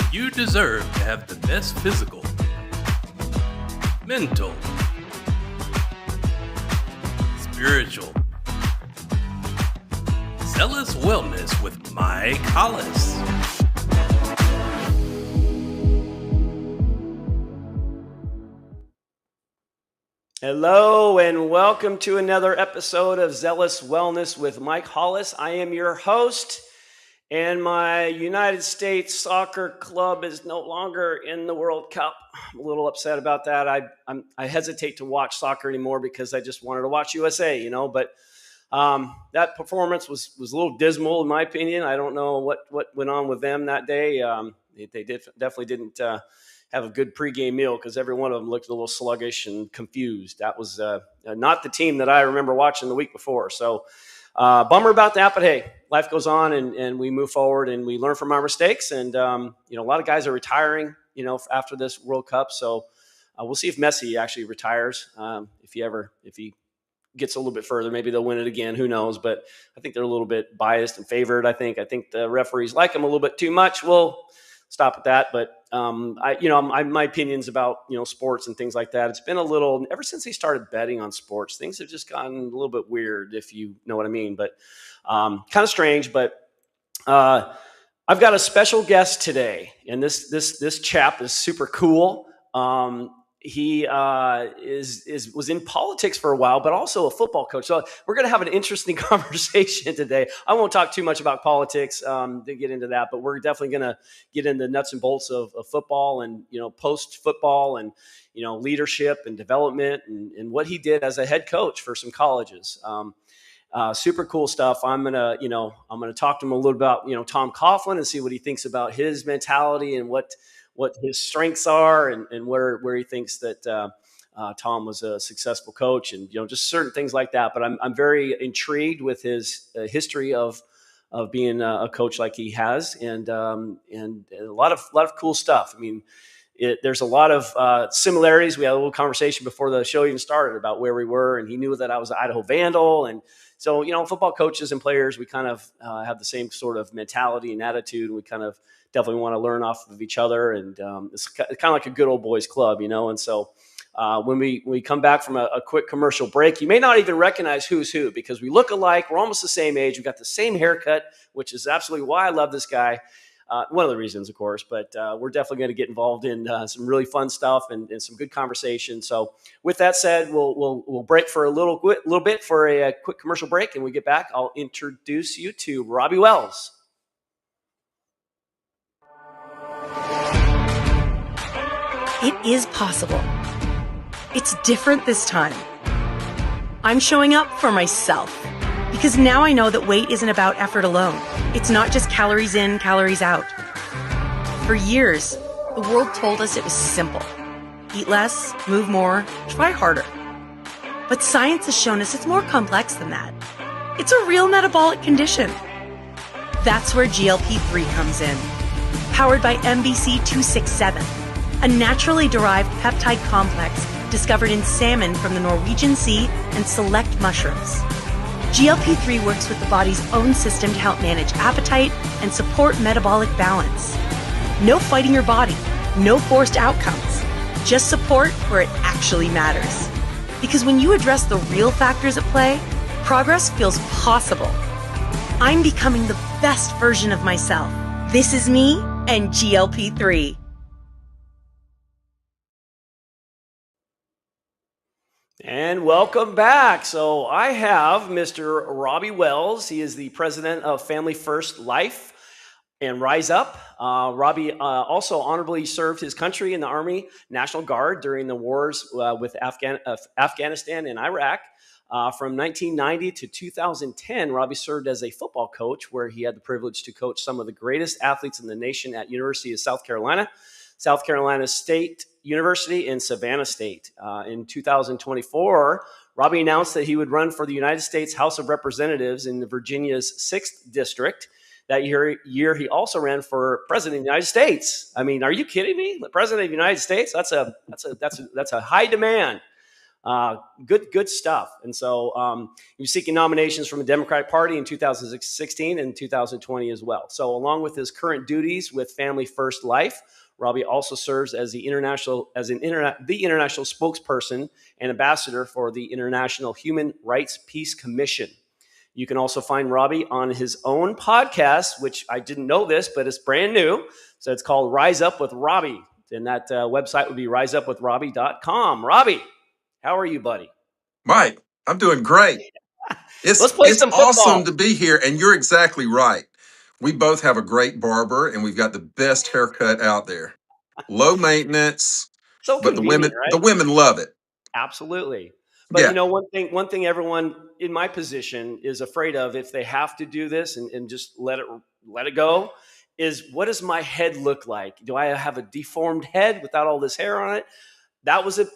You deserve to have the best physical, mental, spiritual, Zealous Wellness with Mike Hollis. Hello and welcome to another episode of Zealous Wellness with Mike Hollis. I am your host, and my United States soccer club is no longer in the World Cup. I'm a little upset about that. I hesitate to watch soccer anymore because I just wanted to watch USA, but that performance was a little dismal in my opinion. I don't know what went on with them that day. They definitely didn't have a good pregame meal because every one of them looked a little sluggish and confused. That was not the team that I remember watching the week before. So bummer about that, but hey, life goes on and we move forward and we learn from our mistakes. And, a lot of guys are retiring, after this World Cup. So we'll see if Messi actually retires. If he gets a little bit further, maybe they'll win it again. Who knows? But I think they're a little bit biased and favored. I think the referees like him a little bit too much. We'll stop at that. But my opinions about, sports and things like that, it's been a little, ever since they started betting on sports, things have just gotten a little bit weird, if you know what I mean. But kind of strange. But I've got a special guest today, and this chap is super cool. He was in politics for a while, but also a football coach. So we're going to have an interesting conversation today. I won't talk too much about politics to get into that, but we're definitely going to get into the nuts and bolts of football and, post football and, leadership and development and what he did as a head coach for some colleges. Super cool stuff. I'm going to talk to him a little about, Tom Coughlin and see what he thinks about his mentality and what his strengths are and where he thinks that Tom was a successful coach and, just certain things like that. But I'm very intrigued with his history of being a coach like he has and a lot of cool stuff. I mean, there's a lot of similarities. We had a little conversation before the show even started about where we were, and he knew that I was an Idaho Vandal. And so, football coaches and players, we kind of have the same sort of mentality and attitude. We kind of definitely want to learn off of each other. And it's kind of like a good old boys club, And so when we come back from a quick commercial break, you may not even recognize who's who because we look alike. We're almost the same age. We've got the same haircut, which is absolutely why I love this guy. One of the reasons, of course, but we're definitely going to get involved in some really fun stuff and some good conversation. So with that said, we'll break for a little bit for a quick commercial break. And when we get back, I'll introduce you to Robby Wells. It is possible. It's different this time. I'm showing up for myself because now I know that weight isn't about effort alone. It's not just calories in, calories out. For years, the world told us it was simple. Eat less, move more, try harder. But science has shown us it's more complex than that. It's a real metabolic condition. That's where GLP-3 comes in. Powered by MBC 267. A naturally derived peptide complex discovered in salmon from the Norwegian Sea and select mushrooms. GLP-3 works with the body's own system to help manage appetite and support metabolic balance. No fighting your body, no forced outcomes, just support where it actually matters. Because when you address the real factors at play, progress feels possible. I'm becoming the best version of myself. This is me and GLP-3. And welcome back. So I have Mr. Robby Wells. He is the president of Family First Life and Rise Up. Robby also honorably served his country in the Army National Guard during the wars with Afghanistan and Iraq. From 1990 to 2010, Robby served as a football coach where he had the privilege to coach some of the greatest athletes in the nation at University of South Carolina State University, and Savannah State. In 2024, Robby announced that he would run for the United States House of Representatives in the Virginia's 6th District. That year, he also ran for president of the United States. I mean, are you kidding me? The president of the United States? That's a high demand. Good stuff. And so he was seeking nominations from the Democratic Party in 2016 and 2020 as well. So along with his current duties with Family First Life, Robby also serves as the international spokesperson and ambassador for the International Human Rights Peace Commission. You can also find Robby on his own podcast, which I didn't know this, but it's brand new. So it's called Rise Up with Robby. And that website would be riseupwithrobby.com. Robby, how are you, buddy? Mike, I'm doing great. Let's play some football. Awesome to be here, and you're exactly right. We both have a great barber, and we've got the best haircut out there. Low maintenance, so but right? the women love it. Absolutely. But one thing everyone in my position is afraid of if they have to do this and just let it go is, what does my head look like? Do I have a deformed head without all this hair on it? That was a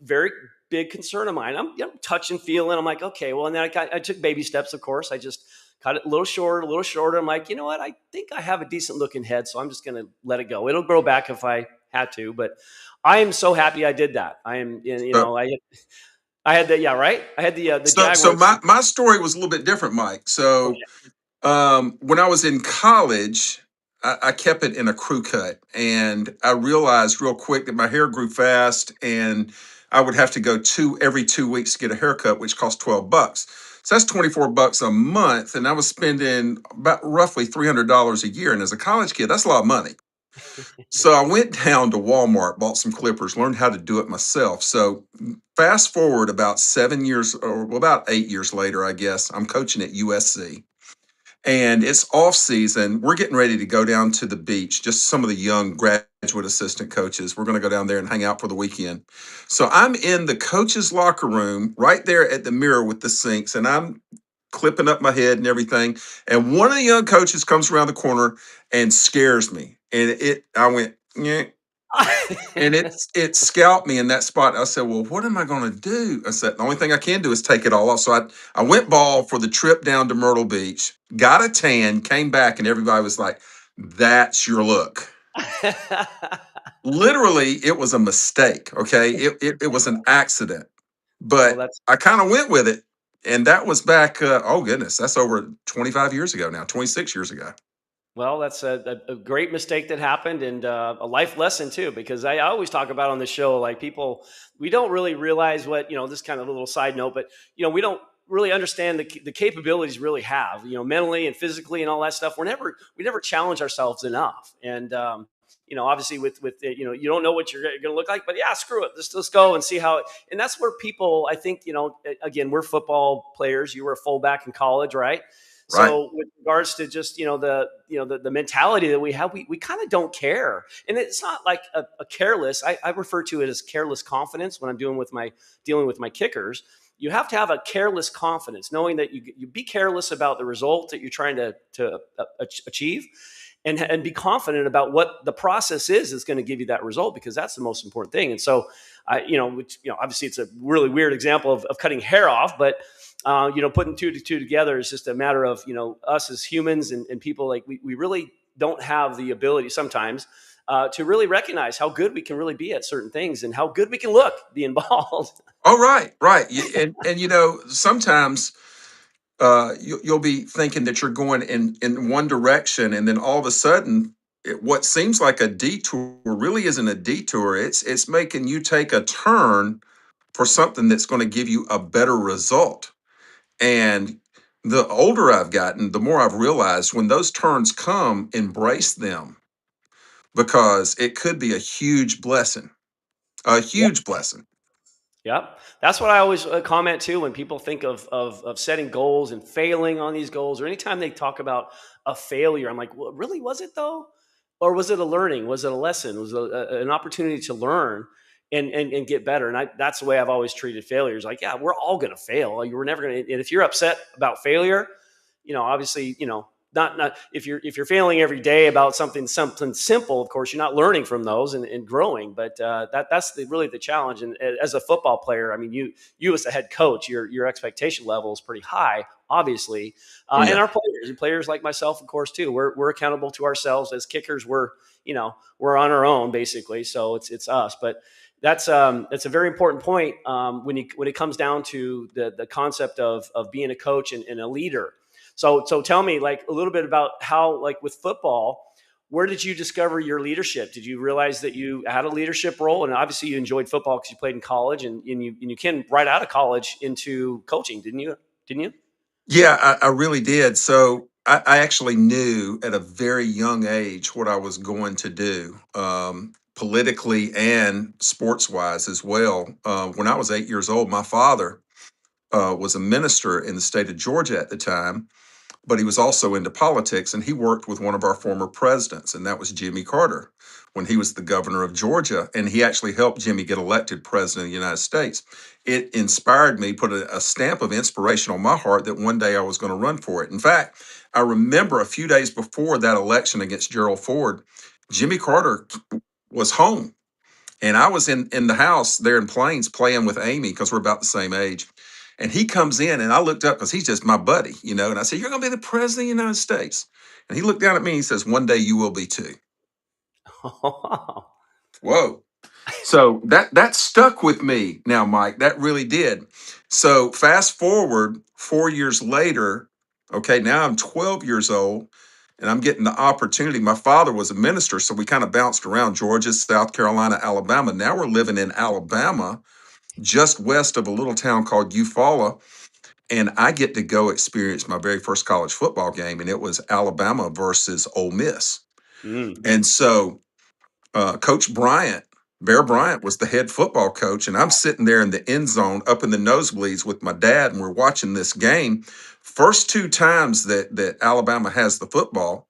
very big concern of mine. I'm touching, feeling. I'm like, okay, well, and then I took baby steps, of course. I just cut it a little shorter. I'm like, you know what? I think I have a decent looking head, so I'm just going to let it go. It'll grow back if I had to, but I am so happy I did that. I had that. Yeah. Right. I had the Jaguars. So my story was a little bit different, Mike. So when I was in college, I kept it in a crew cut, and I realized real quick that my hair grew fast, and I would have to go every 2 weeks to get a haircut, which cost $12. So that's $24 a month, and I was spending about roughly $300 a year. And as a college kid, that's a lot of money. So I went down to Walmart, bought some clippers, learned how to do it myself. So fast forward about 7 years, or about 8 years later, I guess, I'm coaching at USC. And it's off season. We're getting ready to go down to the beach. Just some of the young graduate assistant coaches. We're going to go down there and hang out for the weekend. So I'm in the coach's locker room right there at the mirror with the sinks, and I'm clipping up my head and everything. And one of the young coaches comes around the corner and scares me. And I went, yeah. And it scalped me in that spot. I said, well, what am I going to do? I said, the only thing I can do is take it all off. So I went bald for the trip down to Myrtle Beach, got a tan, came back, and everybody was like, that's your look. Literally, it was a mistake. Okay. It was an accident, but I kind of went with it. And that was back, oh goodness, that's over 25 years ago now, 26 years ago. Well, that's a great mistake that happened, and a life lesson too, because I always talk about on the show, like, people, we don't really realize what, this kind of a little side note, but, we don't really understand the capabilities we really have, mentally and physically and all that stuff. We never challenge ourselves enough. And, obviously with you don't know what you're going to look like, but yeah, screw it. Let's go and see how and that's where people, I think, again, we're football players. You were a fullback in college, right? So with regards to just, the mentality that we have, we kind of don't care. And it's not like a careless, I refer to it as careless confidence when I'm dealing with my kickers. You have to have a careless confidence, knowing that you be careless about the result that you're trying to achieve, and be confident about what the process is going to give you that result, because that's the most important thing. And so, obviously it's a really weird example of cutting hair off, but putting two together is just a matter of, us as humans and people, like we really don't have the ability sometimes to really recognize how good we can really be at certain things and how good we can look being bald. Oh, right. And sometimes you'll be thinking that you're going in one direction, and then all of a sudden, what seems like a detour really isn't a detour. It's making you take a turn for something that's going to give you a better result. And the older I've gotten, the more I've realized when those turns come, embrace them, because it could be a huge blessing, blessing. Yep. That's what I always comment too, when people think of setting goals and failing on these goals, or anytime they talk about a failure, I'm like, well, really, was it though? Or was it a learning? Was it a lesson? Was it an opportunity to learn and get better? And that's the way I've always treated failures. Like, yeah, we're all going to fail. We're never going to, and if you're upset about failure, obviously, not if you're failing every day about something simple, of course, you're not learning from those and growing. But that's really the challenge. And as a football player, I mean, you as a head coach, your expectation level is pretty high, obviously. And our players like myself, of course, too. We're accountable to ourselves as kickers. We're on our own basically. So it's us. But That's a very important point when it comes down to the concept of being a coach and a leader. So tell me like a little bit about how, like with football, where did you discover your leadership? Did you realize that you had a leadership role? And obviously you enjoyed football because you played in college, and you came right out of college into coaching, didn't you? Didn't you? Yeah, I really did. So I actually knew at a very young age what I was going to do, politically and sports wise as well. When I was 8 years old, my father was a minister in the state of Georgia at the time, but he was also into politics, and he worked with one of our former presidents, and that was Jimmy Carter when he was the governor of Georgia, and he actually helped Jimmy get elected president of the United States. It inspired me, put a stamp of inspiration on my heart that one day I was going to run for it. In fact, I remember a few days before that election against Gerald Ford, Jimmy Carter was home, and I was in the house there in Plains playing with Amy because we're about the same age. And he comes in, and I looked up because he's just my buddy, and I said, "You're going to be the president of the United States." And he looked down at me and he says, "One day you will be too." Whoa. So that stuck with me now, Mike. That really did. So fast forward 4 years later, okay, now I'm 12 years old and I'm getting the opportunity. My father was a minister, so we kind of bounced around Georgia, South Carolina, Alabama. Now we're living in Alabama, just west of a little town called Eufaula. And I get to go experience my very first college football game, and it was Alabama versus Ole Miss. Mm. And so Coach Bryant, Bear Bryant, was the head football coach, and I'm sitting there in the end zone up in the nosebleeds with my dad, and we're watching this game. First two times that Alabama has the football,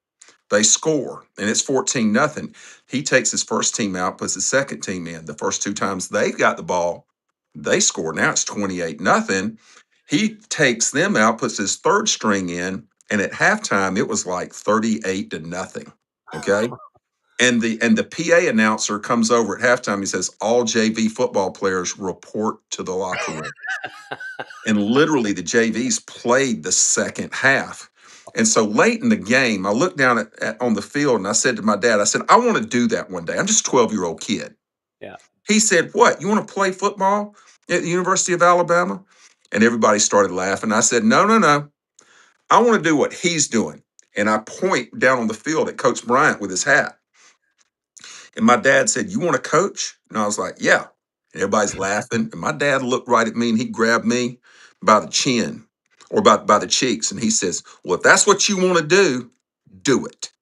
they score, and it's 14-0. He takes his first team out, puts his second team in. The first two times they've got the ball, they score. Now it's 28-0. He takes them out, puts his third string in, and at halftime it was like 38-0. Okay. And the PA announcer comes over at halftime. He says, "All JV football players report to the locker room." And literally, the JVs played the second half. And so late in the game, I looked down on the field and I said to my dad, I said, "I want to do that one day. I'm just a 12-year-old kid." Yeah. He said, "What? You want to play football at the University of Alabama?" And everybody started laughing. I said, "No, no, no. I want to do what he's doing." And I point down on the field at Coach Bryant with his hat. And my dad said, "You want to coach?" And I was like, "Yeah." And everybody's laughing. And my dad looked right at me and he grabbed me by the chin or by the cheeks. And he says, "Well, if that's what you want to do it."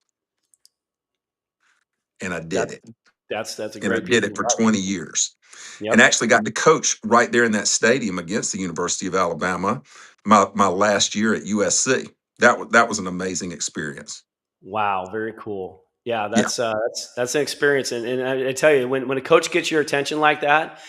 And I did That it. that's a And I great piece did of it for advice. 20 years and Yep. actually got to coach right there in that stadium against the University of Alabama my last year at USC. That was an amazing experience. Wow, very cool. Yeah, Yeah. that's an experience, and I tell you, when a coach gets your attention like that,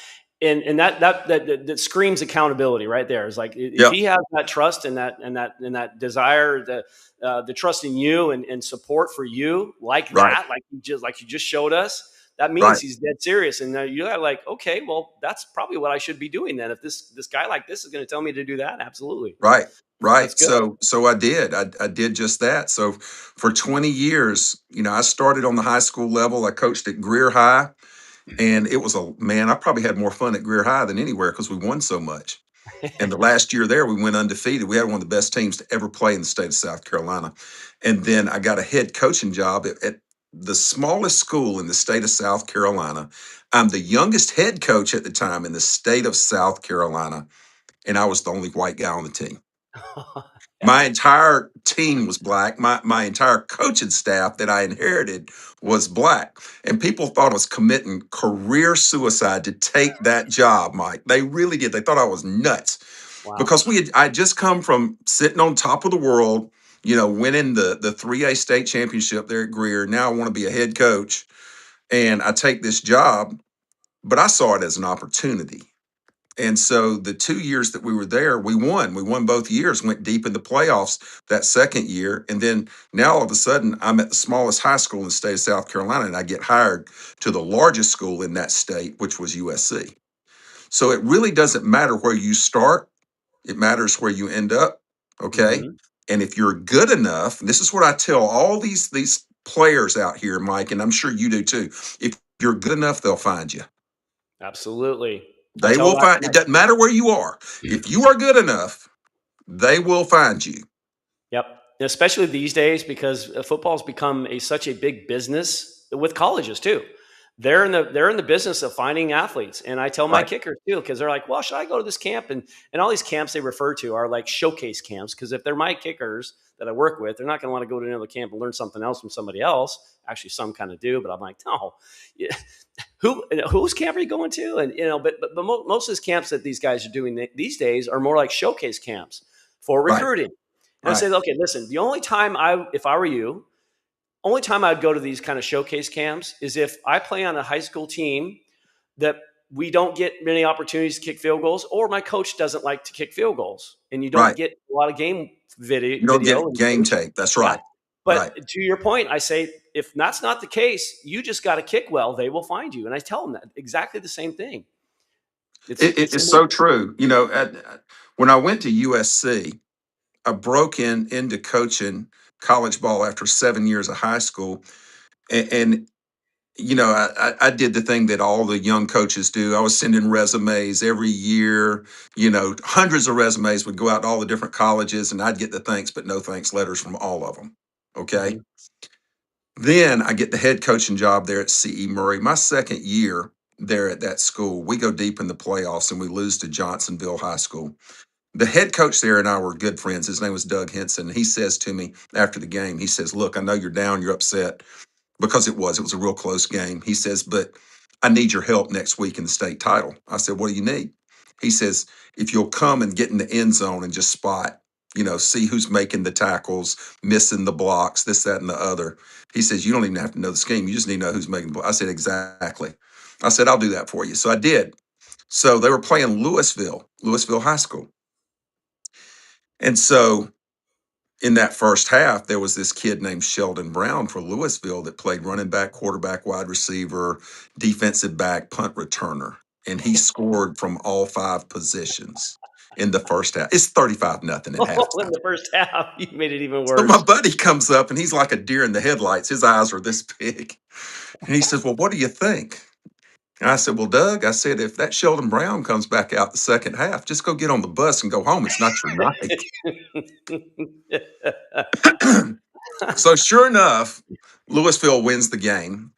and that screams accountability right there. It's like if Yeah. he has that trust and that desire, the trust in you and support for you like Right. that, like you just showed us, that means Right. he's dead serious. And you're like, okay, well, that's probably what I should be doing then. If this guy like this is going to tell me to do that, absolutely, Right. that's Right. good. So I did. I did just that. So for 20 years, I started on the high school level. I coached at Greer High, and it was I probably had more fun at Greer High than anywhere because we won so much. And the last year there, we went undefeated. We had one of the best teams to ever play in the state of South Carolina. And then I got a head coaching job at the smallest school in the state of South Carolina. I'm the youngest head coach at the time in the state of South Carolina, and I was the only white guy on the team. Yeah. My entire team was black. My entire coaching staff that I inherited was black. And people thought I was committing career suicide to take that job, Mike. They really did. They thought I was nuts Wow. because I just come from sitting on top of the world, winning the 3A state championship there at Greer. Now I want to be a head coach and I take this job, but I saw it as an opportunity. And so the 2 years that we were there, we won. We won both years, went deep in the playoffs that second year. And then now all of a sudden, I'm at the smallest high school in the state of South Carolina, and I get hired to the largest school in that state, which was USC. So it really doesn't matter where you start, it matters where you end up. Okay. Hmm. And if you're good enough, and this is what I tell all these players out here, Mike, and I'm sure you do too. If you're good enough, they'll find you. Absolutely. I They tell will that to find, my it doesn't matter where you are. If you are good enough, they will find you. Yep. Especially these days because football's become such a big business with colleges too. They're in the business of finding athletes, and I tell my Right. kickers too because they're like, "Well, should I go to this camp?" And all these camps they refer to are like showcase camps because if they're my kickers that I work with, they're not going to want to go to another camp and learn something else from somebody else. Actually, some kind of do, but I'm like, no. Yeah. Whose camp are you going to? And most of these camps that these guys are doing these days are more like showcase camps for Right. recruiting. And I Right. say, okay, listen, the only time if I were you, only time I'd go to these kind of showcase camps is if I play on a high school team that we don't get many opportunities to kick field goals, or my coach doesn't like to kick field goals, and you don't Right. get a lot of game You don't video get and game footage. tape. That's Yeah. right. Right. But to your point, I say, if that's not the case, you just got to kick well. They will find you. And I tell them that exactly the same thing. It's It's so amazing. true. When I went to USC, I broke into coaching college ball after 7 years of high school, and I did the thing that all the young coaches do. I was sending resumes every year. Hundreds of resumes would go out to all the different colleges, and I'd get the thanks but no thanks letters from all of them. Okay. Mhm. Then I get the head coaching job there at CE Murray. My second year there at that school, we go deep in the playoffs and we lose to Johnsonville High School. The head coach there and I were good friends. His name was Doug Henson. He says to me after the game, he says, "Look, I know you're down, you're upset because it was a real close game." He says, "But I need your help next week in the state title." I said, "What do you need?" He says, "If you'll come and get in the end zone and just spot, see who's making the tackles, missing the blocks, this, that, and the other." He says, "You don't even have to know the scheme. You just need to know who's making the blocks." I said, "Exactly." I said, "I'll do that for you." So I did. So they were playing Louisville High School. And so in that first half, there was this kid named Sheldon Brown for Louisville that played running back, quarterback, wide receiver, defensive back, punt returner. And he scored from all five positions in the first half. It's 35-0 at Oh, in halftime. the first half, you made it even So my worse. buddy comes up and he's like a deer in the headlights. His eyes are this big. And he says, "Well, what do you think?" And I said, "Well, Doug," I said, "if that Sheldon Brown comes back out the second half, just go get on the bus and go home. It's not your night." So sure enough, Louisville wins the game.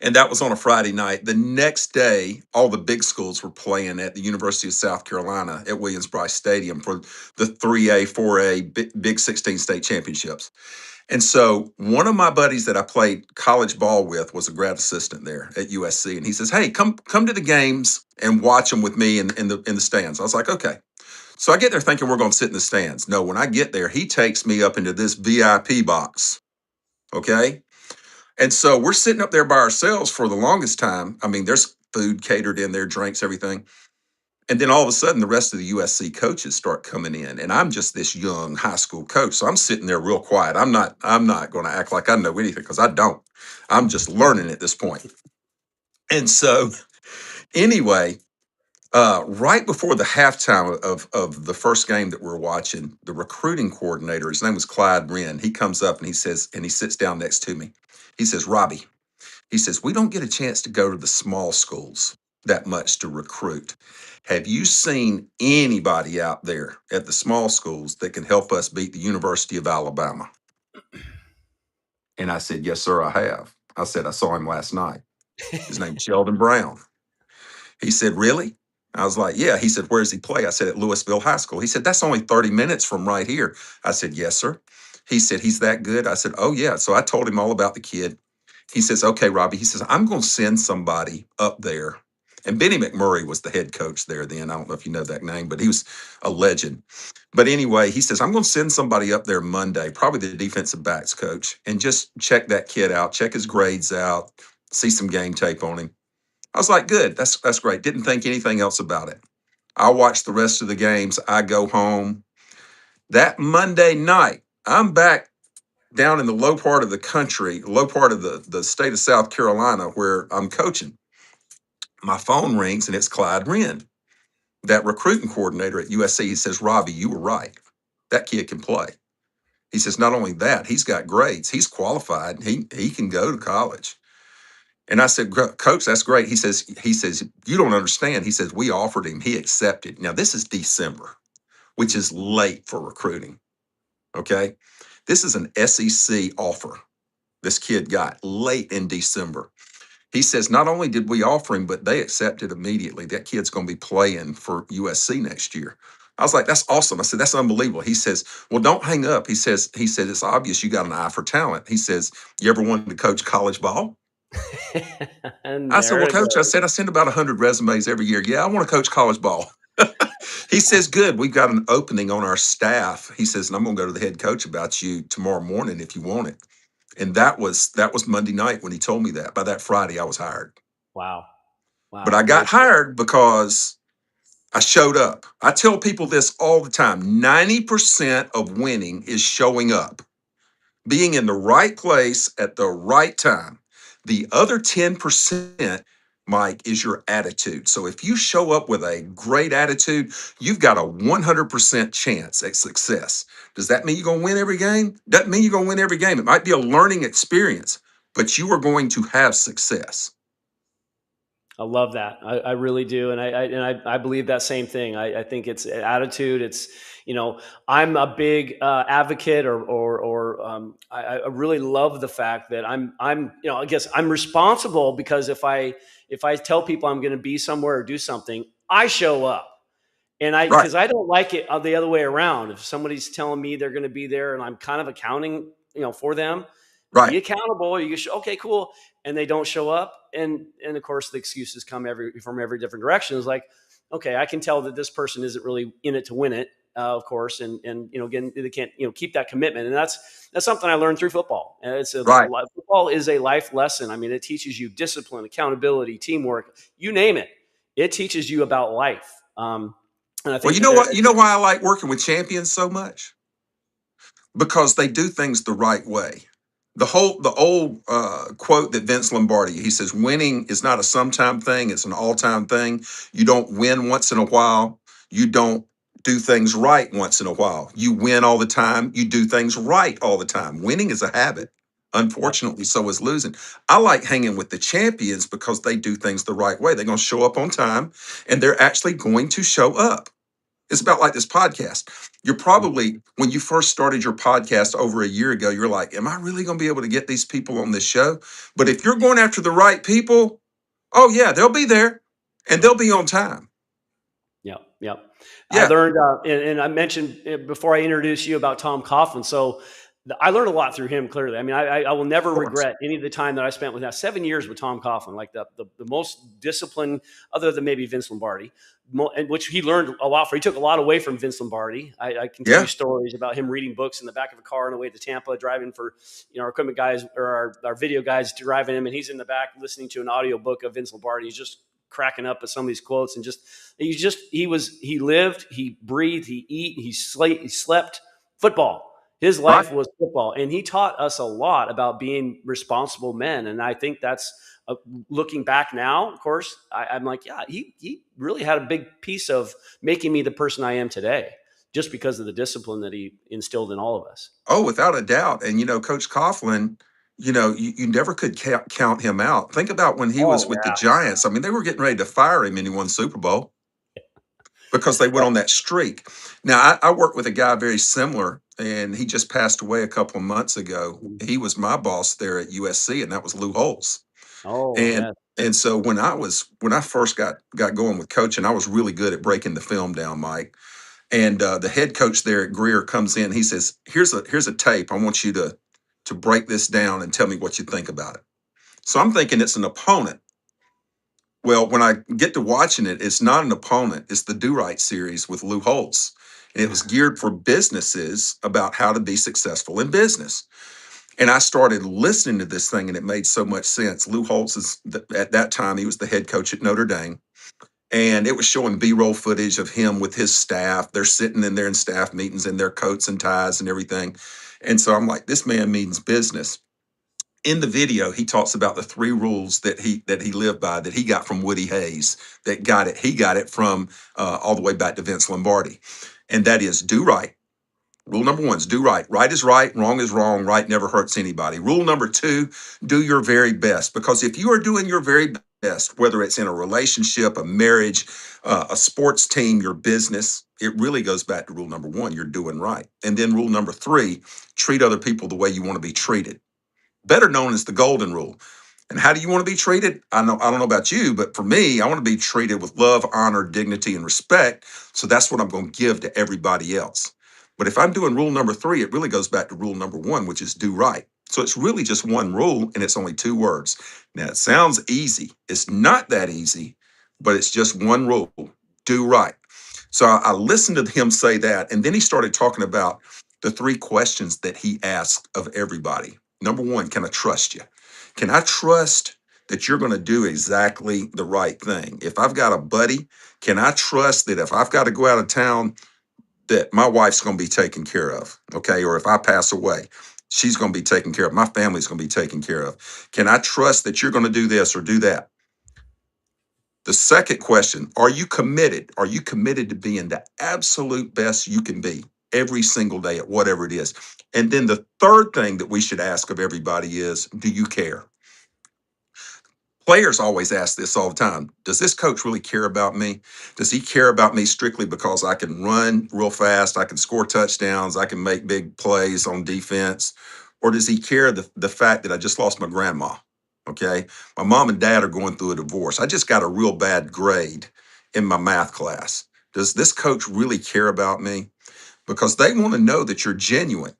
And that was on a Friday night. The next day, all the big schools were playing at the University of South Carolina at Williams-Brice Stadium for the 3A, 4A, Big 16 state championships. And so one of my buddies that I played college ball with was a grad assistant there at USC. And he says, "Hey, come to the games and watch them with me in the stands." I was like, "Okay." So I get there thinking we're going to sit in the stands. No, when I get there, he takes me up into this VIP box. Okay. And so we're sitting up there by ourselves for the longest time. I mean, there's food catered in there, drinks, everything. And then all of a sudden, the rest of the USC coaches start coming in, and I'm just this young high school coach. So I'm sitting there real quiet. I'm not going to act like I know anything because I don't. I'm just learning at this point. And so anyway, right before the halftime of the first game that we're watching, the recruiting coordinator, his name was Clyde Wren, he comes up and he says, and he sits down next to me. He says, "Robby," he says, "we don't get a chance to go to the small schools that much to recruit. Have you seen anybody out there at the small schools that can help us beat the University of Alabama?" And I said, "Yes, sir, I have." I said, "I saw him last night. His name's Sheldon Brown." He said, "Really?" I was like, "Yeah." He said, "Where does he play?" I said, "At Louisville High School." He said, "That's only 30 minutes from right here." I said, "Yes, sir." He said, "He's that good?" I said, "Oh, yeah." So I told him all about the kid. He says, "Okay, Robby," he says, "I'm going to send somebody up there." And Benny McMurray was the head coach there then. I don't know if you know that name, but he was a legend. But anyway, he says, "I'm going to send somebody up there Monday, probably the defensive backs coach, and just check that kid out, check his grades out, see some game tape on him." I was like, "Good, that's great." Didn't think anything else about it. I watched the rest of the games. I go home. That Monday night, I'm back down in the low part of the country, low part of the state of South Carolina where I'm coaching. My phone rings and it's Clyde Wren, that recruiting coordinator at USC. He says, "Robby, you were right. That kid can play." He says, "Not only that, he's got grades. He's qualified. He can go to college." And I said, Coach, that's great. He says, you don't understand. He says, we offered him, he accepted. Now this is December, which is late for recruiting. Okay. This is an SEC offer this kid got late in December. He says, not only did we offer him, but they accepted immediately. That kid's going to be playing for USC next year. I was like, that's awesome. I said, that's unbelievable. He says, well, don't hang up. He said, it's obvious you got an eye for talent. He says, you ever wanted to coach college ball? And I said, there well, it Coach, I goes. said, I send about 100 resumes every year. Yeah, I want to coach college ball. He says, good. We've got an opening on our staff. He says, and I'm going to go to the head coach about you tomorrow morning if you want it. And that was Monday night when he told me that. By that Friday, I was hired. Wow. But I Wow. got hired because I showed up. I tell people this all the time. 90% of winning is showing up, being in the right place at the right time. The other 10%, Mike, is your attitude. So if you show up with a great attitude, you've got a 100% chance at success. Does that mean you're going to win every game? Doesn't mean you're going to win every game. It might be a learning experience, but you are going to have success. I love that. I really do, and I believe that same thing. I think it's attitude. It's, I'm a big advocate, I really love the fact that I guess I'm responsible, because if I tell people I'm going to be somewhere or do something, I show up. And Right, because I don't like it the other way around. If somebody's telling me they're going to be there and I'm kind of accounting, for them, be right, accountable. You show, okay, cool, and they don't show up, and of course the excuses come from every different direction. It's like, okay, I can tell that this person isn't really in it to win it, of course, and again, they can't keep that commitment, and that's something I learned through football. And right. football is a life lesson. I mean, it teaches you discipline, accountability, teamwork, you name it. It teaches you about life. And I Well, think you that know what? You know why I like working with champions so much? Because they do things the right way. The old quote that Vince Lombardi, he says, winning is not a sometime thing, it's an all-time thing. You don't win once in a while. You don't do things right once in a while. You win all the time. You do things right all the time. Winning is a habit. Yep. Unfortunately, so is losing. I like hanging with the champions because they do things the right way. They're going to show up on time, and they're actually going to show up. It's about like this podcast. You're probably, when you first started your podcast over a year ago, you're like, am I really going to be able to get these people on this show? But if you're going after the right people, oh, yeah, they'll be there and they'll be on time. Yep. Yep. I Yeah, learned, and I mentioned before I introduced you about Tom Coughlin. So I learned a lot through him. Clearly, I mean, I will never of course. regret any of the time that I spent with him. 7 years with Tom Coughlin, like the most disciplined, other than maybe Vince Lombardi, and which he learned a lot from. He took a lot away from Vince Lombardi. I can tell you Yeah, stories about him reading books in the back of a car on the way to Tampa, driving for our equipment guys or our video guys driving him, and he's in the back listening to an audio book of Vince Lombardi. He's just cracking up at some of these quotes, and he lived, he breathed, he slept football. His right. life was football, and he taught us a lot about being responsible men. And I think that's looking back now. Of course, I'm like, yeah, he really had a big piece of making me the person I am today, just because of the discipline that he instilled in all of us. Oh, without a doubt. And, Coach Coughlin, you never could count him out. Think about when he was Oh with the yeah, Giants. I mean, they were getting ready to fire him and he won the Super Bowl because they went on that streak. Now, I worked with a guy very similar, and he just passed away a couple of months ago. yeah. He was my boss there at USC, and that was Lou Holtz. Oh And yeah. and so when I first got going with coaching, I was really good at breaking the film down, Mike. And the head coach there at Greer comes in. He says, "Here's a tape. I want you to break this down and tell me what you think about it." So I'm thinking it's an opponent. Well, when I get to watching it, it's not an opponent. It's the Do Right series with Lou Holtz. And it was geared for businesses about how to be successful in business. And I started listening to this thing, and it made so much sense. Lou Holtz at that time, he was the head coach at Notre Dame. And it was showing B-roll footage of him with his staff. They're sitting in there in staff meetings in their coats and ties and everything. And so I'm like, this man means business. In the video, he talks about the three rules that he lived by, that he got from Woody Hayes, he got it from all the way back to Vince Lombardi. And that is do right, Rule number one is do right. Right is right, wrong is wrong, right never hurts anybody. Rule number two, do your very best. Because if you are doing your very best, whether it's in a relationship, a marriage, a sports team, your business, it really goes back to rule number one, you're doing right. And then rule number three, treat other people the way you want to be treated, better known as the golden rule. And how do you want to be treated? I don't know about you, but for me, I want to be treated with love, honor, dignity, and respect. So that's what I'm going to give to everybody else. But if I'm doing rule number three, it really goes back to rule number one, which is do right. So it's really just one rule and it's only two words. Now it sounds easy. It's not that easy, but it's just one rule, do right. So I listened to him say that. And then he started talking about the three questions that he asked of everybody. Number one, can I trust you? Can I trust that you're going to do exactly the right thing? If I've got a buddy, can I trust that if I've got to go out of town, that my wife's going to be taken care of? Okay. Or if I pass away, she's going to be taken care of. My family's going to be taken care of. Can I trust that you're going to do this or do that? The second question, are you committed? Are you committed to being the absolute best you can be every single day at whatever it is? And then the third thing that we should ask of everybody is, do you care? Players always ask this all the time. Does this coach really care about me? Does he care about me strictly because I can run real fast, I can score touchdowns, I can make big plays on defense? Or does he care the fact that I just lost my grandma? Okay. My mom and dad are going through a divorce. I just got a real bad grade in my math class. Does this coach really care about me? Because they want to know that you're genuine.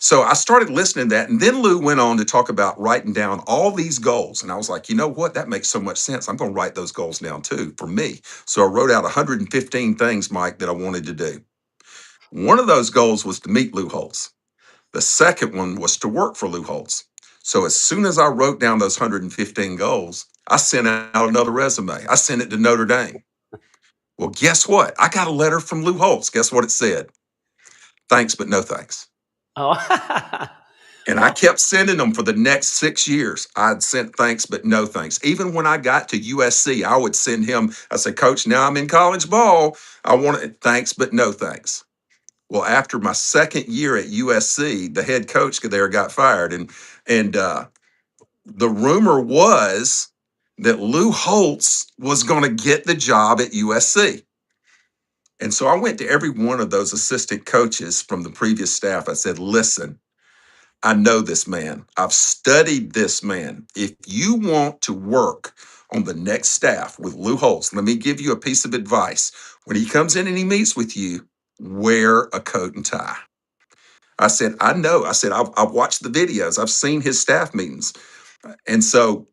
So I started listening to that. And then Lou went on to talk about writing down all these goals. And I was like, you know what? That makes so much sense. I'm going to write those goals down too for me. So I wrote out 115 things, Mike, that I wanted to do. One of those goals was to meet Lou Holtz. The second one was to work for Lou Holtz. So as soon as I wrote down those 115 goals, I sent out another resume. I sent it to Notre Dame. Well, guess what? I got a letter from Lou Holtz. Guess what it said? Thanks, but no thanks. Oh, And I kept sending them for the next 6 years. I'd sent thanks, but no thanks. Even when I got to USC, I would send him, I said, Coach, now I'm in college ball. I want it, thanks, but no thanks. Well, after my second year at USC, the head coach there got fired. And the rumor was that Lou Holtz was going to get the job at USC. And so I went to every one of those assistant coaches from the previous staff. I said, listen, I know this man. I've studied this man. If you want to work on the next staff with Lou Holtz, let me give you a piece of advice. When he comes in and he meets with you, wear a coat and tie. I said, I know. I said, I've watched the videos. I've seen his staff meetings. And so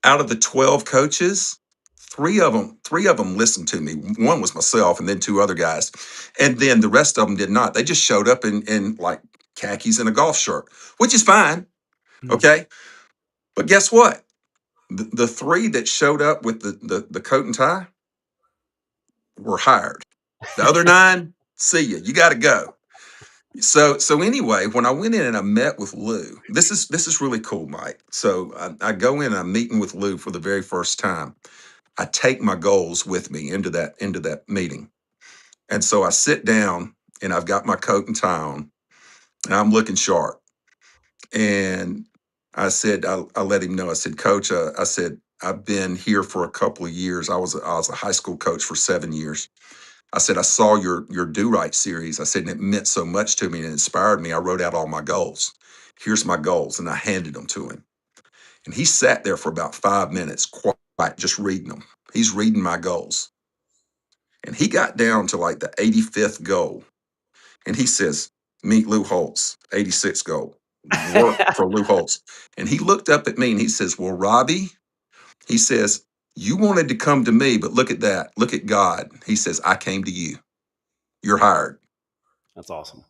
out of the 12 coaches, three of them listened to me. One was myself and then two other guys. And then the rest of them did not. They just showed up in like khakis and a golf shirt, which is fine. Okay. But guess what? The three that showed up with the coat and tie were hired. The other nine, see ya. You got to go. So anyway, when I went in and I met with Lou, this is really cool, Mike. So I go in and I'm meeting with Lou for the very first time. I take my goals with me into that meeting. And so I sit down and I've got my coat and tie on and I'm looking sharp. And I said, I let him know, I said, Coach, I said, I've been here for a couple of years. I was a high school coach for 7 years. I said, I saw your Do Right series. I said, and it meant so much to me and it inspired me. I wrote out all my goals. Here's my goals. And I handed them to him. And he sat there for about 5 minutes, quiet, just reading them. He's reading my goals. And he got down to like the 85th goal. And he says, meet Lou Holtz, 86th goal, work for Lou Holtz. And he looked up at me and he says, well, Robby, he says, you wanted to come to me, but look at that. Look at God. He says, I came to you. You're hired. That's awesome.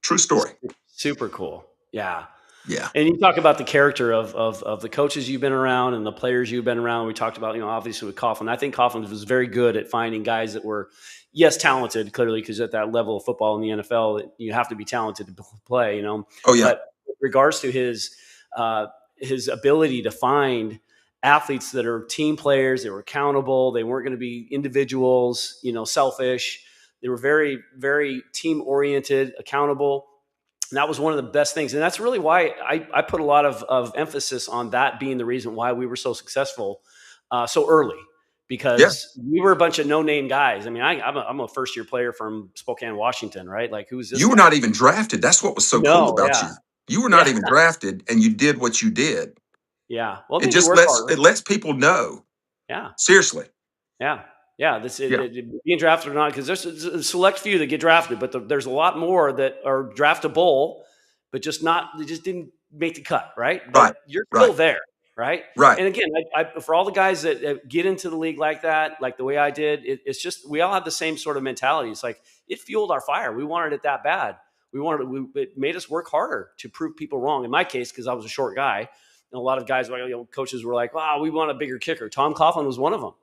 True story. Super cool. Yeah. Yeah. And you talk about the character of the coaches you've been around and the players you've been around. We talked about, obviously with Coughlin. I think Coughlin was very good at finding guys that were, yes, talented, clearly, because at that level of football in the NFL, you have to be talented to play, Oh, yeah. But with regards to his ability to find athletes that are team players, they were accountable, they weren't going to be individuals, selfish. They were very, very team oriented, accountable. And that was one of the best things. And that's really why I put a lot of emphasis on that being the reason why we were so successful so early, Yeah. because we were a bunch of no-name guys. I mean, I'm a first-year player from Spokane, Washington, right? Like, who's this You were guy? not even drafted. That's what was so cool No, about yeah, you. You were not yeah, even drafted, and you did what you did. yeah. Well, it It made you just work lets harder. it lets people know. Yeah, Seriously. yeah, yeah. Yeah. Being drafted or not, because there's a select few that get drafted, but there's a lot more that are draftable, but they just didn't make the cut, right? But Right. you're still Right. there, right? Right. And again, for all the guys that get into the league like that, like the way I did, it's just we all have the same sort of mentality. It's like it fueled our fire. We wanted it that bad. It made us work harder to prove people wrong. In my case, because I was a short guy, and a lot of guys, coaches were like, "Wow, we want a bigger kicker." Tom Coughlin was one of them.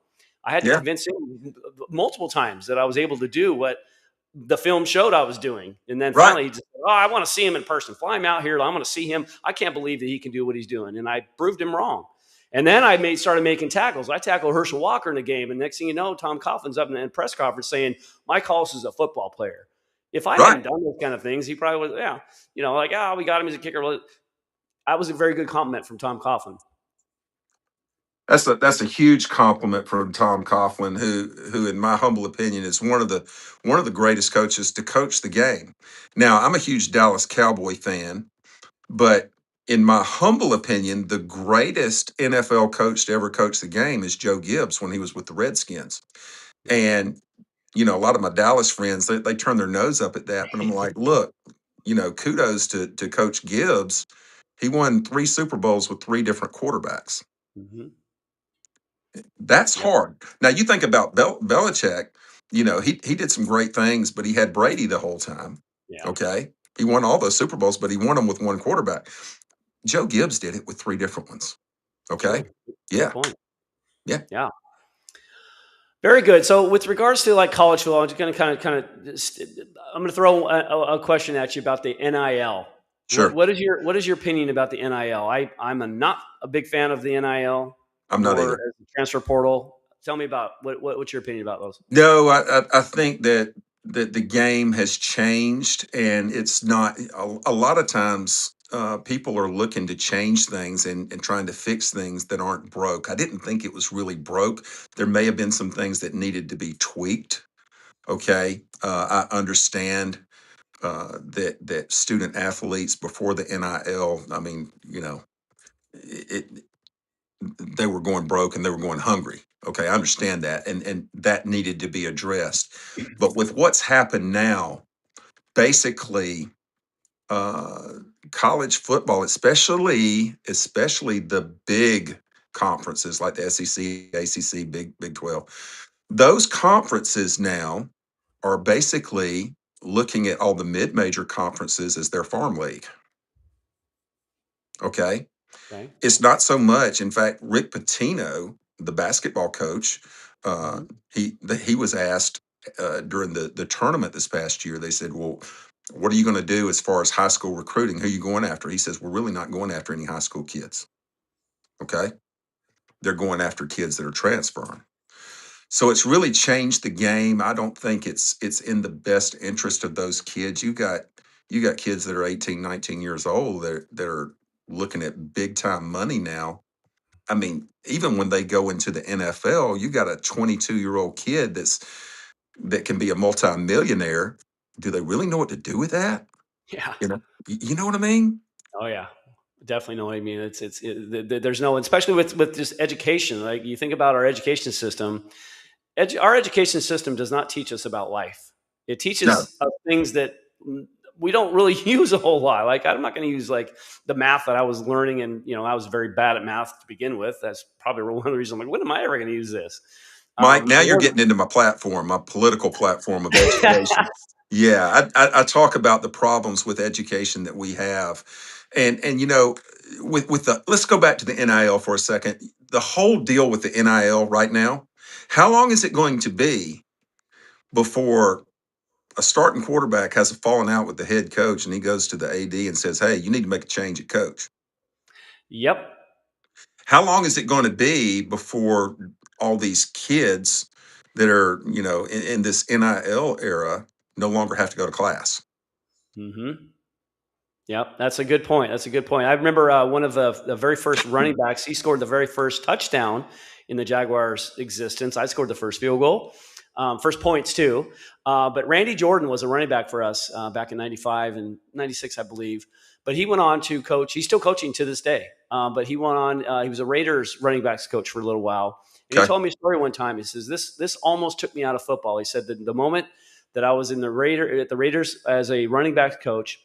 I had to Yeah. convince him multiple times that I was able to do what the film showed I was doing. And then Right. finally he just said, "Oh, I want to see him in person. Fly him out here. I want to see him. I can't believe that he can do what he's doing." And I proved him wrong. And then started making tackles. I tackled Herschel Walker in the game. And next thing you know, Tom Coughlin's up in the press conference saying, "Mike Hollis is a football player." If I Right. hadn't done those kind of things, he probably would, like, we got him as a kicker. Well, I was a very good compliment from Tom Coughlin. That's a huge compliment from Tom Coughlin, who in my humble opinion is one of the greatest coaches to coach the game. Now, I'm a huge Dallas Cowboy fan, but in my humble opinion, the greatest NFL coach to ever coach the game is Joe Gibbs when he was with the Redskins. And a lot of my Dallas friends, they turn their nose up at that, but I'm like, look, kudos to Coach Gibbs. He won 3 Super Bowls with 3 different quarterbacks. Mm-hmm. That's Yep. hard. Now you think about Belichick. He did some great things, but he had Brady the whole time. Yeah. Okay, he won all those Super Bowls, but he won them with one quarterback. Joe Gibbs did it with 3 different ones. Okay, True. Good yeah, point. yeah, Yeah. Very good. So, with regards to like college football, I'm just going to I'm going to throw a question at you about the NIL. sure. What is your opinion about the NIL? I'm not a big fan of the NIL I'm not nor either. as the transfer portal. Tell me about what's your opinion about those? No, I think that the game has changed, and it's not a lot of times. People are looking to change things and trying to fix things that aren't broke. I didn't think it was really broke. There may have been some things that needed to be tweaked. Okay, I understand that student athletes before the NIL. I mean, it they were going broke and they were going hungry. Okay, I understand that, and that needed to be addressed. But with what's happened now, basically, uh, college football, especially the big conferences like the SEC, ACC, Big 12, those conferences now are basically looking at all the mid-major conferences as their farm league. Okay, Okay. it's not so much. In fact, Rick Pitino, the basketball coach, uh, Mhm. he was asked during the tournament this past year. They said, "Well, what are you going to do as far as high school recruiting? Who are you going after?" He says, "We're really not going after any high school kids. Okay, they're going after kids that are transferring." So it's really changed the game. I don't think it's in the best interest of those kids. You got kids that are 18, 19 years old that are looking at big time money now. I mean, even when they go into the NFL, you got a 22-year-old kid that can be a multimillionaire. Do they really know what to do with that? Yeah. You know, you know what I mean? Oh yeah. Definitely know what I mean. There's no, especially with just education. Like you think about our education system. Our education system does not teach us about life. It No, teaches us things that we don't really use a whole lot. Like I'm not going to use like the math that I was learning, and I was very bad at math to begin with. That's probably one of the reasons I'm like, when am I ever going to use this? Mike. Now I you're learned, getting into my political platform of education. Yeah, I talk about the problems with education that we have, and with the let's go back to the NIL for a second. The whole deal with the NIL right now, how long is it going to be before a starting quarterback has a falling out with the head coach and he goes to the AD and says, "Hey, you need to make a change at coach"? yep. How long is it going to be before all these kids that are, in this NIL era no longer have to go to class. Mm-hmm. Yep, that's a good point. That's a good point. I remember one of the very first running backs. He scored the very first touchdown in the Jaguars' existence. I scored the first field goal, first points too. But Randy Jordan was a running back for us back in '95 and '96, I believe. But he went on to coach. He's still coaching to this day. But he went on. He was a Raiders running backs coach for a little while. And he Okay. told me a story one time. He says this almost took me out of football. He said that the moment that I was at the Raiders as a running backs coach.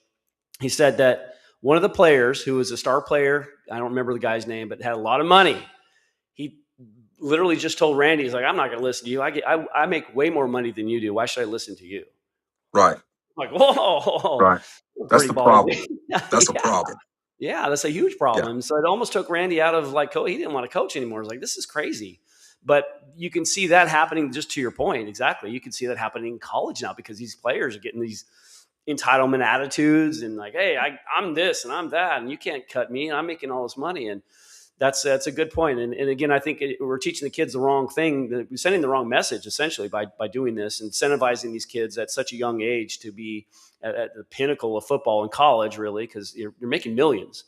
He said that one of the players who was a star player, I don't remember the guy's name, but had a lot of money. He literally just told Randy, he's like, I'm not going to listen to you. I make way more money than you do. Why should I listen to you? Right. I'm like, whoa, Right. That's pretty the ballsy. problem. Yeah, That's a problem. yeah, that's a huge Yeah. problem. So it almost took Randy out of he didn't want to coach anymore. It's like, this is crazy. But you can see that happening, just to your point. Exactly. You can see that happening in college now because these players are getting these entitlement attitudes and like, hey, I'm this and I'm that, and you can't cut me, and I'm making all this money. And that's a good point. And again, I think we're teaching the kids the wrong thing. We're sending the wrong message essentially by doing this, incentivizing these kids at such a young age to be at the pinnacle of football in college, really, because you're making millions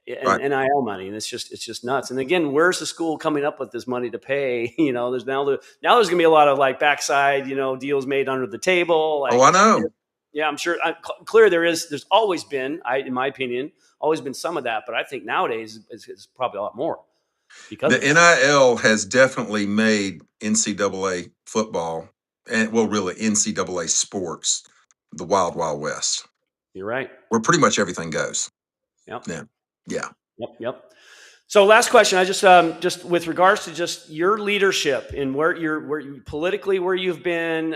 and Right. NIL money, and it's just nuts. And again, where's the school coming up with this money to pay? There's now there's gonna be a lot of like backside deals made under the table. Oh, I know. Yeah, I'm sure. Clear there's always been, in my opinion, always been some of that, but I think nowadays it's probably a lot more because The of that. NIL has definitely made NCAA football and, well, really NCAA sports, the wild, wild west, You're right. where pretty much everything goes. Yep. Yeah. Yeah. Yep. So last question, I just with regards to just your leadership and where you politically, where you've been,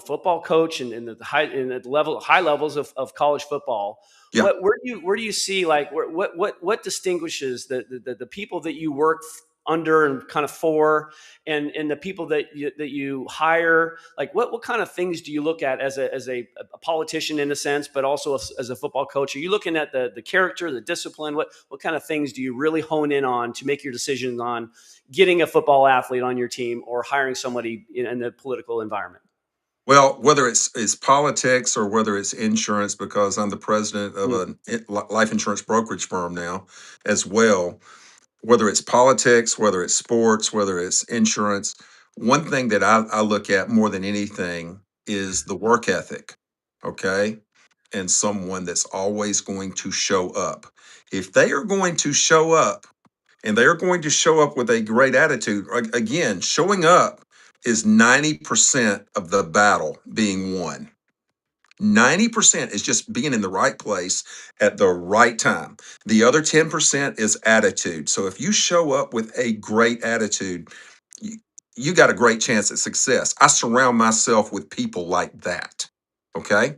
football coach and the high levels of college football. Yeah. Where do you see like what distinguishes the people that you work under and kind of for, and the people that you hire? Like what kind of things do you look at as a politician in a sense, but also as a football coach? Are you looking at the character, the discipline? What kind of things do you really hone in on to make your decisions on getting a football athlete on your team or hiring somebody in the political environment? Well, whether it's politics or whether it's insurance, because I'm the president of a life insurance brokerage firm now as well. Whether it's politics, whether it's sports, whether it's insurance, one thing that I look at more than anything is the work ethic, okay? And someone that's always going to show up. If they are going to show up and they are going to show up with a great attitude, again, showing up is 90% of the battle being won. 90% is just being in the right place at the right time. The other 10% is attitude. So if you show up with a great attitude, you got a great chance at success. I surround myself with people like that. Okay.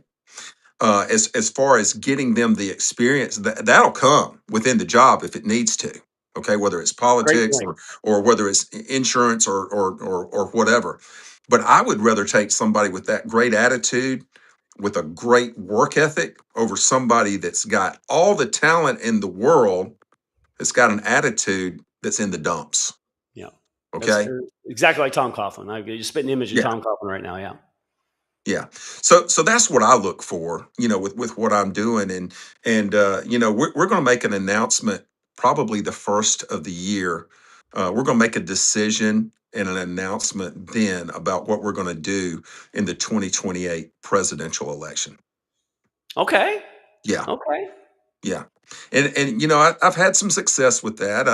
As far as getting them the experience, that'll come within the job if it needs to. Okay, whether it's Great politics point. or whether it's insurance or whatever. But I would rather take somebody with that great attitude, with a great work ethic, over somebody that's got all the talent in the world, that's got an attitude that's in the dumps. Yeah. Okay. Exactly like Tom Coughlin. I just spit an image of Yeah. Tom Coughlin right now. Yeah. Yeah. So that's what I look for, with what I'm doing. And we're going to make an announcement probably the first of the year. We're going to make a decision and an announcement then about what we're going to do in the 2028 presidential election. Okay. Yeah. Okay. Yeah. And I've had some success with that.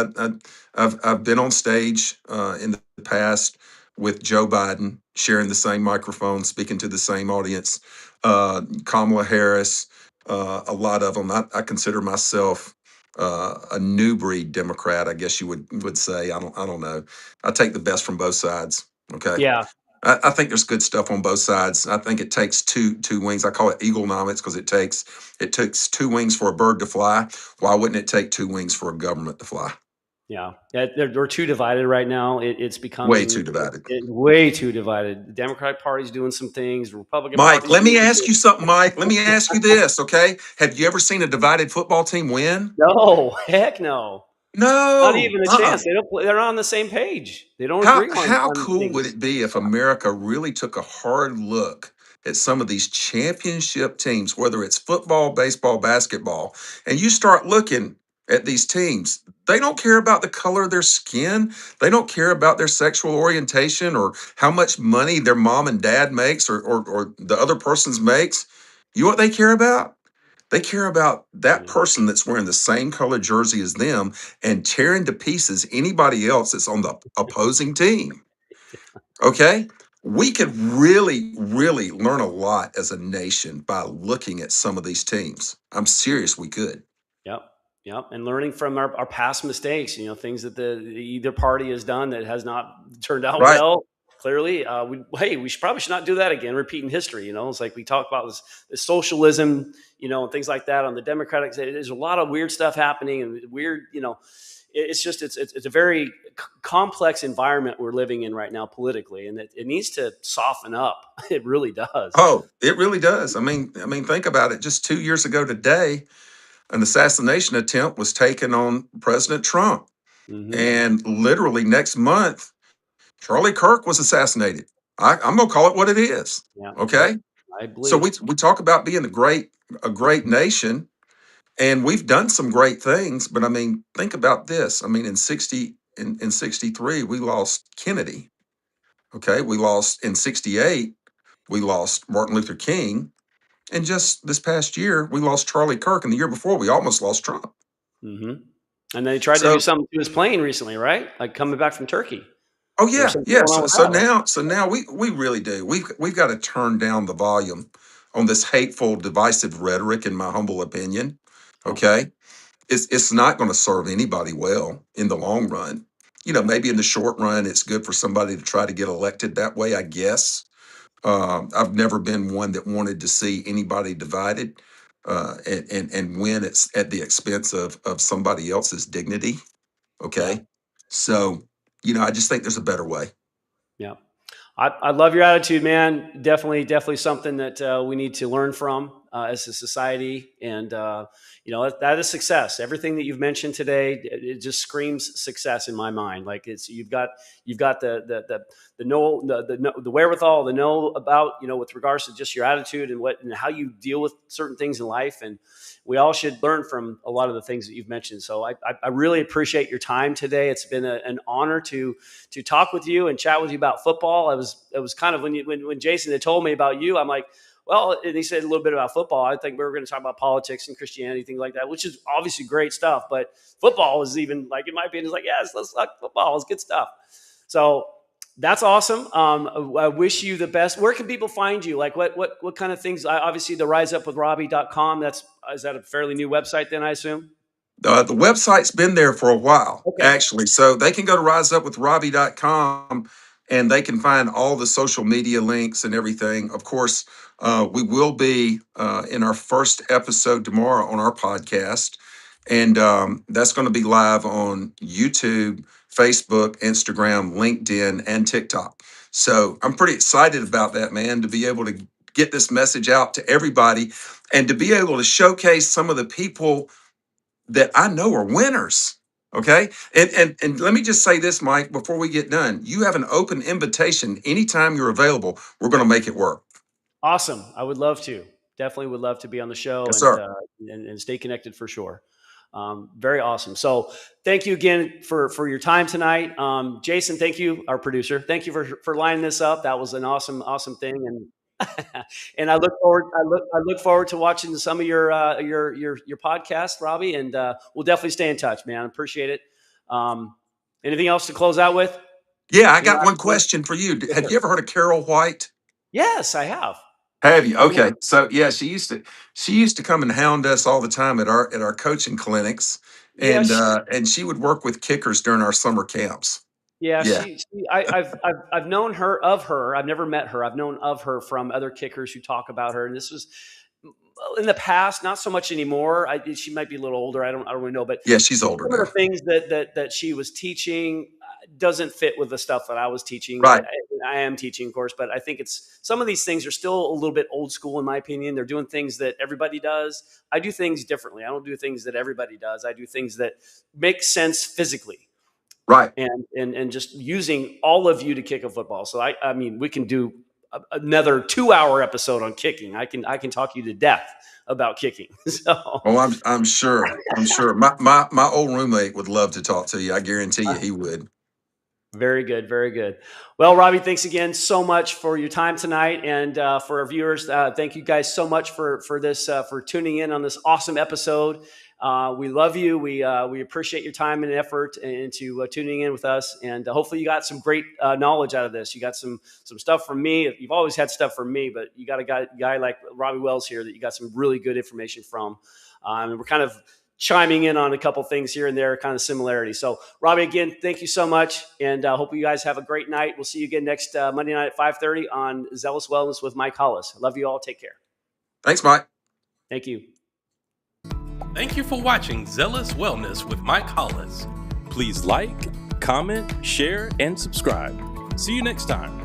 I've been on stage in the past with Joe Biden, sharing the same microphone, speaking to the same audience. Kamala Harris, a lot of them. I consider myself a new breed Democrat, I guess you would say. I don't know. I take the best from both sides. Okay. Yeah. I think there's good stuff on both sides. I think it takes two wings. I call it eaglenomics because it takes two wings for a bird to fly. Why wouldn't it take two wings for a government to fly? Yeah. They're too divided right now. It's becoming Way too divided. Way too divided. The Democratic Party's doing some things. The Republican Mike, Party's let me doing ask you something, Mike. Let me ask you this, okay? Have you ever seen a divided football team win? No, heck no. Not No. even a chance. They don't. They're not on the same page. They don't How agree how on cool would things. it be if America really took a hard look at some of these championship teams, whether it's football, baseball, basketball, and you start looking at these teams? They don't care about the color of their skin. They don't care about their sexual orientation or how much money their mom and dad makes or the other person's makes. You know what they care about? They care about that Yeah. person that's wearing the same color jersey as them and tearing to pieces anybody else that's on the opposing team. Okay? We could really, really learn a lot as a nation by looking at some of these teams. I'm serious, we could. Yep. Yep. And learning from our past mistakes, things that the either party has done that has not turned out Right? well. Clearly, we probably should not do that again. Repeating history, it's like we talk about this socialism, and things like that on the Democratic side. There's a lot of weird stuff happening, and weird, it's just it's a very complex environment we're living in right now politically, and it needs to soften up. It really does. Oh, it really does. I mean, think about it. Just 2 years ago today, an assassination attempt was taken on President Trump. Hmm. And literally next month, Charlie Kirk was assassinated. I'm gonna call it what it is. Yeah. Yep. Okay. I So believe. we talk about being a great nation, and we've done some great things. But I mean, think about this. I mean, in 63, we lost Kennedy. Okay, we lost in 68, we lost Martin Luther King, and just this past year, we lost Charlie Kirk, and the year before, we almost lost Trump. Hmm. And they tried to do So something to his plane recently, right? Like coming back from Turkey. oh There was yeah, something yeah. going on So, with so that, right? now, so now we really do. We've got to turn down the volume on this hateful, divisive rhetoric. In my humble opinion, Yeah. okay, it's not going to serve anybody well in the long run. Yeah. Maybe in the short run, it's good for somebody to try to get elected that way, I guess. I've never been one that wanted to see anybody divided, and win it's at the expense of somebody else's dignity. Yeah. Okay, so I just think there's a better way. Yeah. I love your attitude, man. Definitely something that we need to learn from as a society. And, that is success. Everything that you've mentioned today, it just screams success in my mind. Like you've got the know, the wherewithal, the know about, with regards to just your attitude and how you deal with certain things in life. And we all should learn from a lot of the things that you've mentioned. So I really appreciate your time today. It's been an honor to talk with you and chat with you about football. It was kind of when Jason had told me about you, I'm like, well, and he said a little bit about football. I think we were going to talk about politics and Christianity, things like that, which is obviously great stuff. But football is even like, in my opinion, is like, yes, let's talk football. It's good stuff. So that's awesome. I wish you the best. Where can people find you? Like what kind of things? Obviously the riseupwithrobby.com. Is that a fairly new website then, I assume? The website's been there for a while, Okay. actually. So they can go to riseupwithrobby.com and they can find all the social media links and everything. Of course, we will be in our first episode tomorrow on our podcast. And that's going to be live on YouTube, Facebook, Instagram, LinkedIn, and TikTok. So I'm pretty excited about that, man, to be able to get this message out to everybody and to be able to showcase some of the people that I know are winners. Okay. And let me just say this, Mike, before we get done. You have an open invitation anytime you're available. We're going to make it work. Awesome. I would love to. Definitely would love to be on the show Yes, and sir. uh, and stay connected for sure. Very awesome. So thank you again for your time tonight. Jason, thank you, our producer. Thank you for lining this up. That was an awesome thing. And and I look forward to watching some of your podcast, Robby. And we'll definitely stay in touch, man. Appreciate it. Um, anything else to close out with? Yeah, I Any got one last words? question for you. Yes, Have sir. you ever heard of Carol White? Yes, I have. Have you? I know Okay. her. So yeah, she used to come and hound us all the time at our coaching clinics, Yeah, and she would work with kickers during our summer camps. yeah, Yeah. I've known her of her. I've never met her. I've known of her from other kickers who talk about her. And this was in the past, not so much anymore. She might be a little older. I don't really know. But Yeah, she's older some of now. the things that she was teaching doesn't fit with the stuff that I was teaching. Right. I am teaching, of course, but I think some of these things are still a little bit old school, in my opinion. They're doing things that everybody does. I do things differently. I don't do things that everybody does. I do things that make sense physically. Right. And just using all of you to kick a football. So I mean, we can do another 2-hour episode on kicking. I can talk you to death about kicking. So, I'm sure. My old roommate would love to talk to you. I guarantee you he would. Very good. Very good. Well, Robby, thanks again so much for your time tonight. And for our viewers, thank you guys so much for this, for tuning in on this awesome episode. We love you. We appreciate your time and effort into tuning in with us. And hopefully you got some great knowledge out of this. You got some stuff from me. You've always had stuff from me, but you got a guy like Robby Wells here that you got some really good information from. And we're kind of chiming in on a couple things here and there, kind of similarity. So, Robby, again, thank you so much, and hope you guys have a great night. We'll see you again next Monday night at 5:30 on Zealous Wellness with Mike Hollis. Love you all. Take care. Thanks, Mike. Thank you. Thank you for watching Zealous Wellness with Mike Hollis. Please like, comment, share, and subscribe. See you next time.